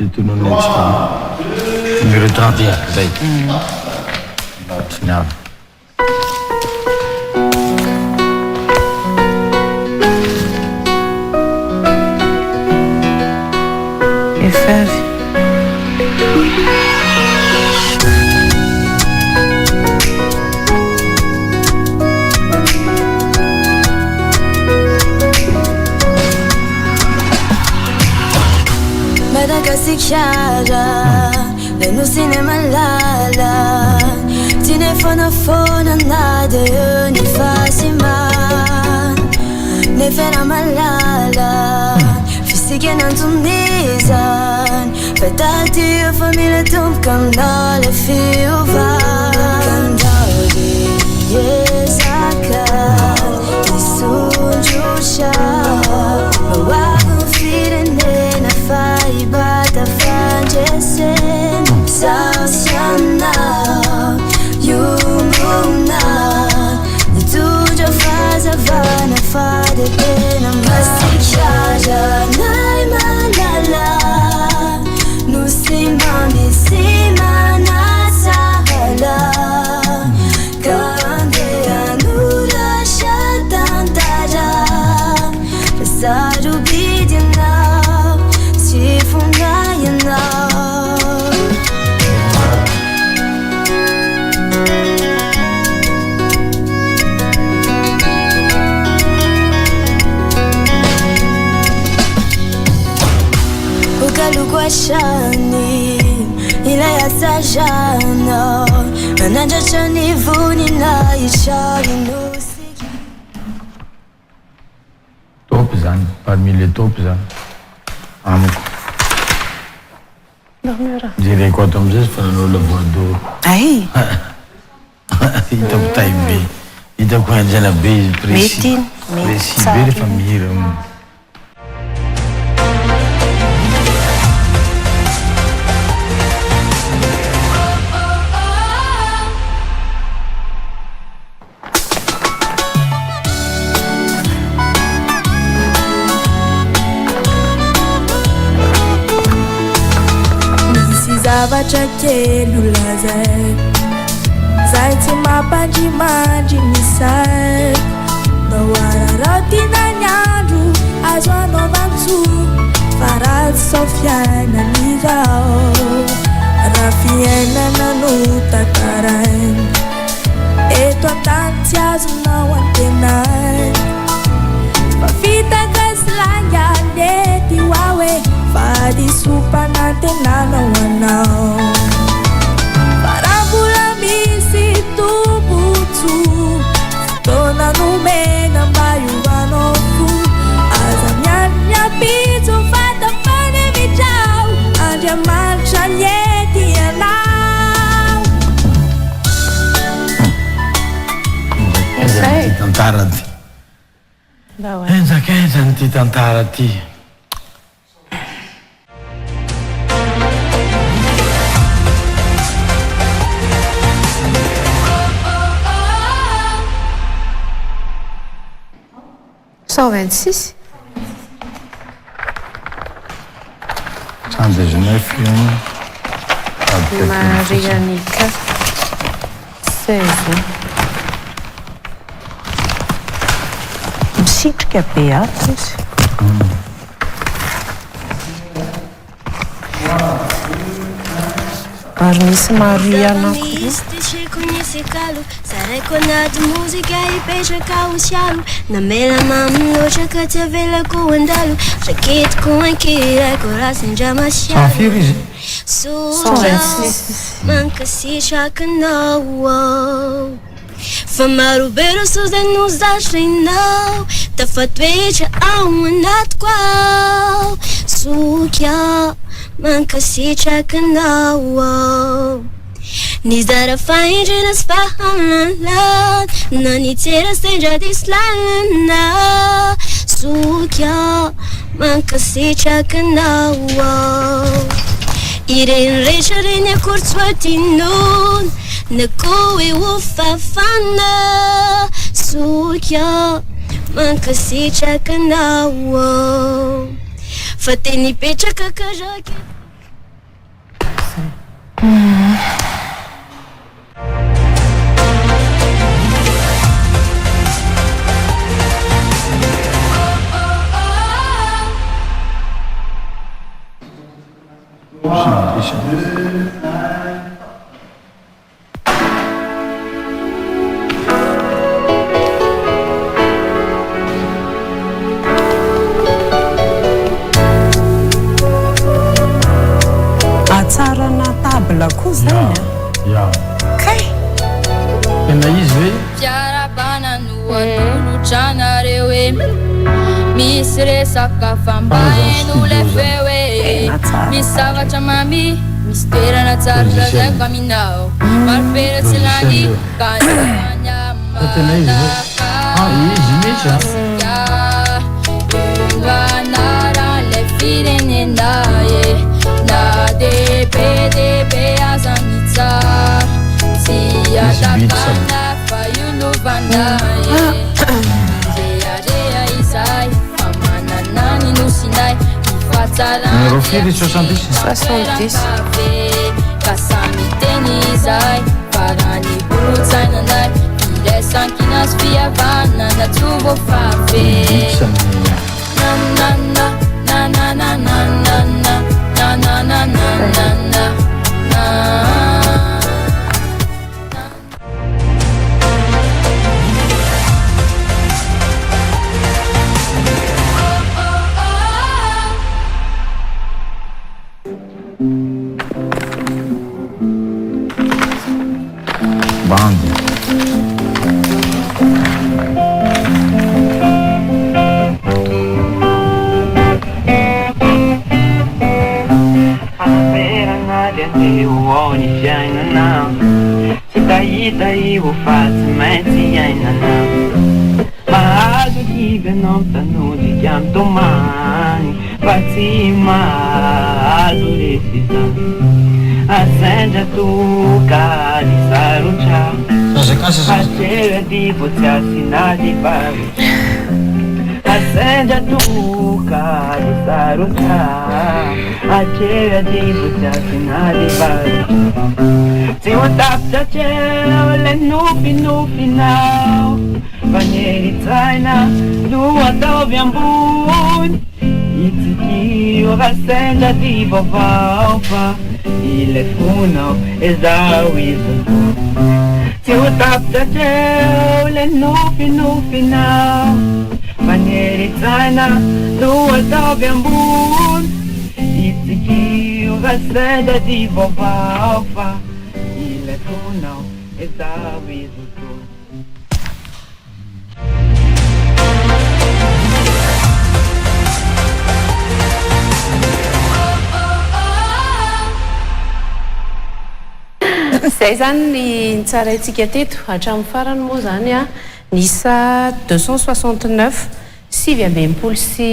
tu non ne mi ritrovi dai no. E fave Badaka sikiara Denu sinema lala Tinefona nada Ni fasima Nefera malala Fisike nantunizan Fatati a família tum Kamdala fiuvan Kamdali Yezakan Isunjusha Mawabu firene Na faibata fanjesen Sausiana Yumuna Nituja fazavana Fade pena Mastikjaja Naimanala Nusimami simana sahala Kande anula shatantaja Pasado bidina Sifungayana Ukalukwashani ila ya sajana Mananja chani vuni na ishari nusi Top zani, parmi les top zani Amuco Direi quanto am zis până nu le văd Ai Ita putai bem Ita cu angela bem Metin Presi bem família Chakelu lazai Zaiti mapanji manji misai Nawara roti na nyandu Azwa no vantu Farad Sofiana nigao Rafiena na nuta karai Eto tanti azuna wantenai Fafita kaslanya neti wawe Fadi supa na tenana wanao Parabula misi tubutu Tona numena mbayu wanofu Azamnya pizzo fata pane vijau Andia marcha nieti anau Sei tantarati Da ué Pensa che senti tantarati Só 26 119 Marianica 16 Sinto que é Beatriz Arnisa Mariana Sareconado música e peixe caucialo Na mela mamloja que te vela com andalo Jaquete com aquele coração de amachado Suja Manca se chaca não Famar o beiro sus de nos das reinau Ta fatweja a um nat qual Sukia Manca se chaca não Nizara fainje nas fahalan Nani tera stenja dislalana Sukya manka se chakana Iren rechare ne kurtswatinon Ne koe ufafana Sukya manka se chakana Fateni pecha kakajake Atsarana tabla koa zany Ya. kay Tena izy hoe Fiarabana no an'olotrana hoe misy resaka fambaeno le feo hoe misy zavatra mamy misy toerana tsara zazaiko aminao mariperatsy lany ka tena izy hoe izy mihitsy Ngana le firenena na debe azanitsa si atakana fayulovana Zearea izay famananany no sinay Numéro firy 70 ka samy teny izay farany bolotsainanay ilesankinas fiavana na tsovo fafe na na na na na na na na na na na na na Bande. Uoni fiainana tsy tahita io faty maintsy iainana mahazo higanao mitanojika mitomany fa tsy mahazo resizany asendra tokady sarotra atera divo tsy asinady varotra asendra tokady sarotra atera divo tsy asinady varotra tsy ho tapitra treo le nofinofinao faneritsaina no ataovy ambony itsikio asendra divo avao fa ilefonao ezao izy tsy ho tapitra treo le nofinofinao faneritsaina no ataovy ambony itsikio asendra divo avao fa ilefonao ezao izy zay zany ny tsaraintsika teto hatramin'ny farany moa zany a nisa 269 720 sy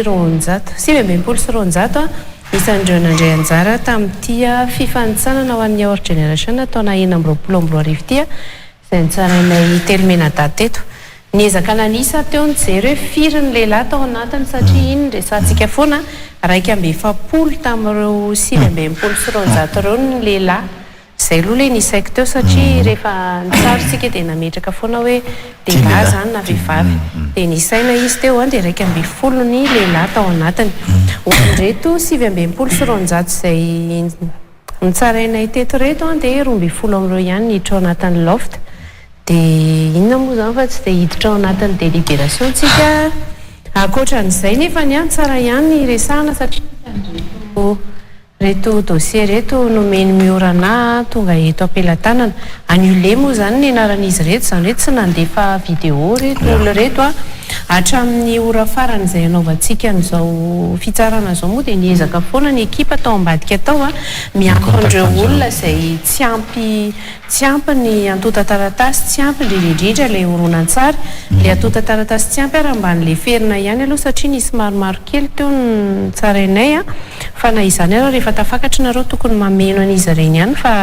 roanjato 720 sy roanjato a isan'ireo nandray anjara tamin'ity fifanitsanana ho an'ny Our Generation taona 2024 ty a izay nitsarainay telomenadady teto niezaka nanisa teo nijery hoe firy ny lehilahy tao anatiny satria iny resantsika foana raika amby efapolo tamin'ireo 720 sy roanjato ireo ny lehilahy zay aloha le nisaiko teo satria rehefa nitsarotsika dia nametraka foana hoe lehilahy zany na vehivavy dia nisaina izy teo a dia raika amby folo ny lehilahy tao anatiny hoanreto 720 sy roanjato zay nitsarainay teto reto a dia 12 amin'ireo ihany niditra ao anatin'ny loft dia inona moa zany fa tsy dia hiditra ao anatin'ny délibération tsika ankoatran'izay nefa ny tsara ihany resahana satria reto dossier reto nomeny miorana tonga eto ampelantanana annulé moa zany ny anaran'izy reto zany hoe tsy nandefa vidéo reto olo reto a hatramin'ny ora farany izay anaovantsika n'izao fitsarana zao moa dia niezaka foana ny ekipa tao ambadika tao a miankon'ireo olona izay tsy ampy ny antota taratasy tsy ampy indrindrindrindra ilay horonan-tsary le antota taratasy tsy ampy raha mban'le ferina ihany aloha satria nisy maromaro kely teo ny tsarainay a fa na izany arao rehefa tafakatra nareo tokony mameno an'izy ireny ihany fa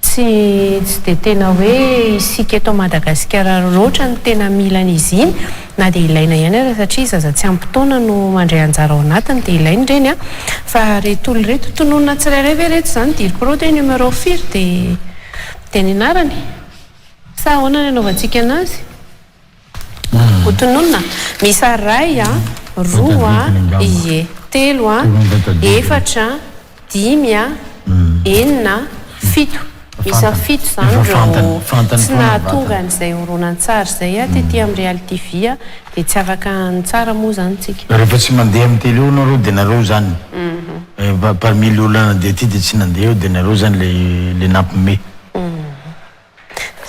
tsy dia tena hoe isika eto Madagasikara loatra ny tena mila an'izy iny na dia ilaina ihany ara satria zaza tsy ampy-taona no mandray anjara ao anatiny dia ilainy ireny a fa reto olo reto tononona tsirairay ve reto zany diripro dia numéro firy dia ny anarany sa ahoana ny anaovantsika anazy ho tononona misy ray a roa ie telo a efatra 5 enina 7 misy 7 zany reo tsy nahatonga an'izay horonan-tsary zay a tetỳ amin'ny reality vie dia tsy afaka ny tsara moa zany tsika rehefa tsy mandeha amin'ny télé eo nareo dia nareo zany parmi le olona nandeha ty dia tsy nandeha eo dia nareo zany le nampime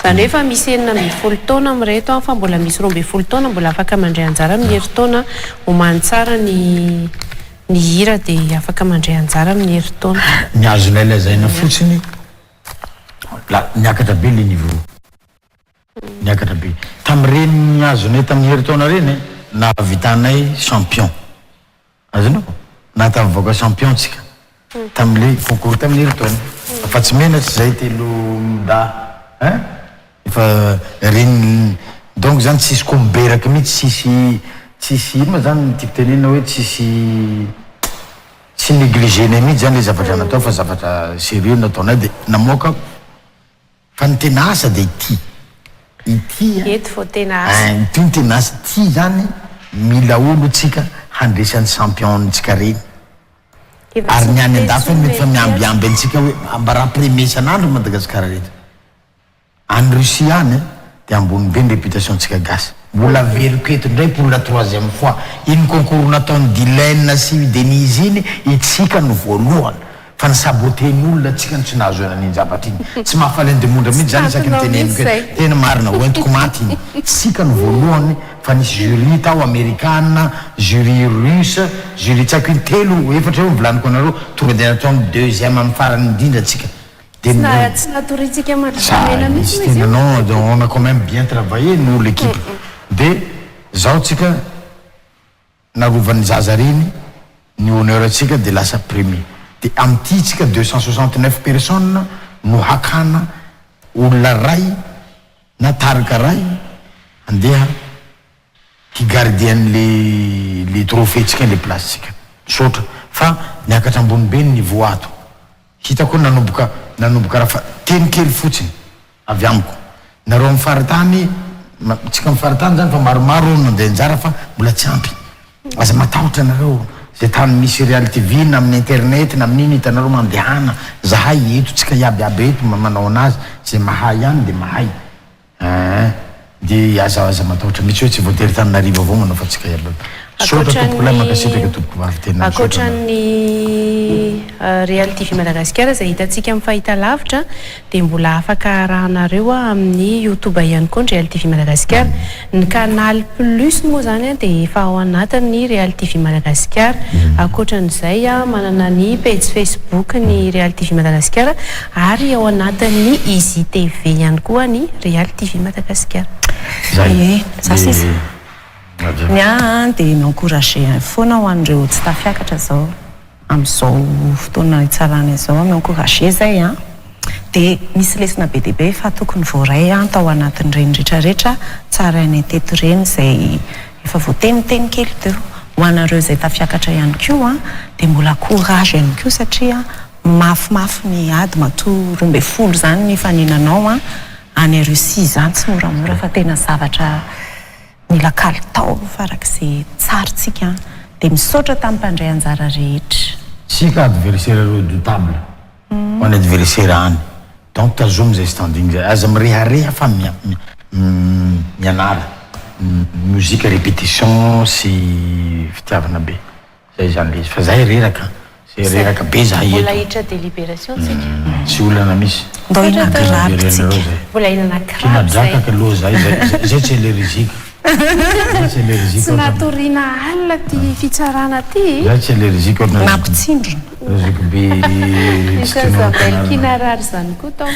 zany efa misy 9 taona amireto fa mbola misy 12 taona mbola afaka mandray anjara amin'ny herintaona homany tsara ny hira dia afaka mandray anjara amin'ny herintaona ny azo lailazaina fotsiny niakatra be le niveau niakatra be tamin'ireny azonay tamin'ny herintaona reny na vitanay champion azonao na tamivoaka champion tsika tamin'le concours tamin'ny herintaona fa tsy menatsy zay telo da efa reny donc zany tsisy komberaky mihitsy tsisy ino ma zany type tenena hoe tsy négligé-nay mihitsy zany le zavatra natao fa zavatra sérieux nataonay dia namoaka fa ny tena asa dia ity eto fo tena asa ty ny tena asa ty zany mila olo tsika handresan'ny champion-tsika reny ary ny any an-dafa mety fa miambiamby antsika hoe ambara premier isan'andro Madagasikara reto any Russie any dia ambony be ny réputation-tsika gasy mbola veriko eto ndray pour la 3e fois iny concours nataony Dylan sy Denise iny itsika no voalohany fa ny saboteny olona tsika tsy nahazo an'iny zavatra iny tsy mahafaly andemondra mihitsy zany isaky ny teneniko tena marina hoentiko maty iny tsika no voalohany fa nisy jury tao amerikana jury russe jury tsako iny telo efatra eo volaniko anareo tonga dia natao amin'ny 2e amin'ny farany indrindra tsika tsy natoritsika mandramena mihitsy izy non on a quand même bien travaillé nous l'équipe dia zao tsika narovan'ny zaza reny ny honneur atsika dia lasa premier dia am'ty tsika 269 personnes no hakana olona ray na tarika ray andeha higardian'le trophée tsika le place tsika sotra fa niakatra ambony be ny niveau ato hitako nanomboka raha fa teny kely fotsiny avy amiko nareo amin'ny faritany tsika amin'ny faritany zany fa maromaro nandeha anjara fa mbola tsy ampy aza matahotra nareo zay tany misy reality vie na amin'ny internet na amin'iny hitanareo mandehana zahay eto tsika iabiaby eto manao anazy zay mahay ihany dia mahay dia aza matahotra mihitsy hoe tsy voatery taninarivo avao manao fa tsika iabiaby sotra tompoko lay makasitraka tompoko vavy tena akoatran'ny reality vie Madagasikara zay hitantsika amin'ny fahitalavitra dia mbola afaka arahanareo amin'ny YouTube ihany koa ny reality vie Madagasikara ny canal plus moa zany dia efa ao anatin'ny reality vie Madagasikara akoatran'izay manana ny page Facebook ny reality vie Madagasikara ary ao anatin'ny Izy TV ihany koa ny reality vie Madagasikara zasy nia dia miencouragé foana ho an'ireo tsy tafiakatra zao amin'izao fotoana itsarana izao miencouragé zay dia misy lesona be dia be fa tokony voaray tao anatin'ireny rehetrarehetra tsara ny teto ireny zay efa voateniteny kely teo ho anareo zay tafiakatra ihany koa dia mbola courage ihany koa satria mafimafy ny ady matoa 12 zany ny faninanao any Russie zany tsy moramora fa tena zavatra mila kalitao farak'izay tsaritsika dia misaotra tamin'ny mpandray anjara rehetra sika adversaire redoutable ho any adversaire any donc tazomy zay standing zay aza mirehareha fa mianara musique répétition sy fitiavana be zay zany le izy fa zahay reraka zay reraka be zahay mbola hitra délibération tsika tsy olana misy mbo hinagirary tsika mbola hinana kirary kinadrakaka aloha zay tsy allergique tsy natoriana alina ty fitsarana ty zay tsy allergique nampitsindrona allergique be isazabel kinarary zany koa tao